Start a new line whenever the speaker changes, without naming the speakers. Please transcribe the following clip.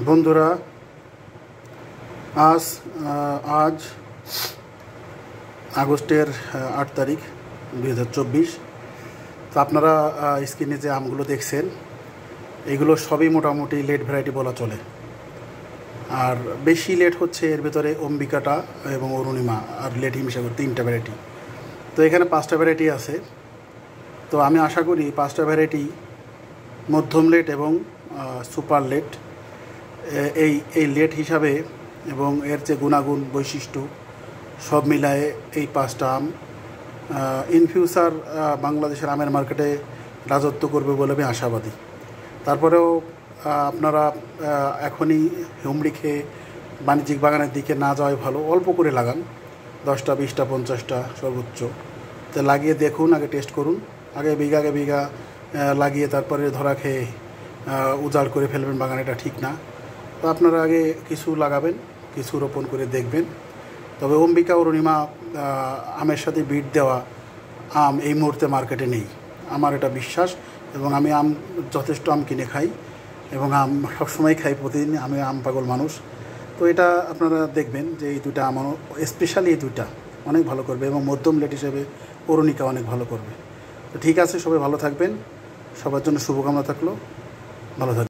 বন্ধুরা, আজ আগস্টের ৮ তারিখ ২০২৪। তো আপনারা স্ক্রিনে যে আমগুলো দেখছেন এগুলো সবই মোটামুটি লেট ভ্যারাইটি বলা চলে। আর বেশি লেট হচ্ছে এর ভেতরে অম্বিকাটা এবং অরুণিমা, আর লেট হিসেবে ৩টা ভ্যারাইটি। তো এখানে 5টা ভ্যারাইটি আছে। তো আমি আশা করি 5টা ভ্যারাইটি মধ্যম লেট এবং সুপার লেট, এই লেট হিসাবে এবং এর যে গুণাগুণ বৈশিষ্ট্য সব মিলায়ে এই 5টা আম ইন ফিউচার বাংলাদেশের আমের মার্কেটে রাজত্ব করবে বলে আমি আশাবাদী। তারপরেও আপনারা এখনই হুমড়ি খেয়ে বাণিজ্যিক বাগানের দিকে না যাওয়াই ভালো। অল্প করে লাগান, 10টা 20টা 50টা সর্বোচ্চ। তো লাগিয়ে দেখুন, আগে টেস্ট করুন। আগে বিঘা লাগিয়ে তারপরে ধরা খেয়ে উজাড় করে ফেলবেন বাগান, এটা ঠিক না। তো আপনারা আগে কিছু লাগাবেন, কিছু রোপণ করে দেখবেন। তবে অম্বিকা অরুণিমা আমের সাথে বিট দেওয়া আম এই মুহূর্তে মার্কেটে নেই, আমার এটা বিশ্বাস। এবং আমি আম যথেষ্ট আম কিনে খাই এবং আম সবসময় খাই, প্রতিদিন। আমি আম পাগল মানুষ। তো এটা আপনারা দেখবেন যে এই দুইটা আম, স্পেশালি এই দুইটা অনেক ভালো করবে এবং মধ্যম লেট হিসেবে অরুণিকা অনেক ভালো করবে। তো ঠিক আছে, সবাই ভালো থাকবেন। সবার জন্য শুভকামনা থাকলো। ভালো থাকবেন।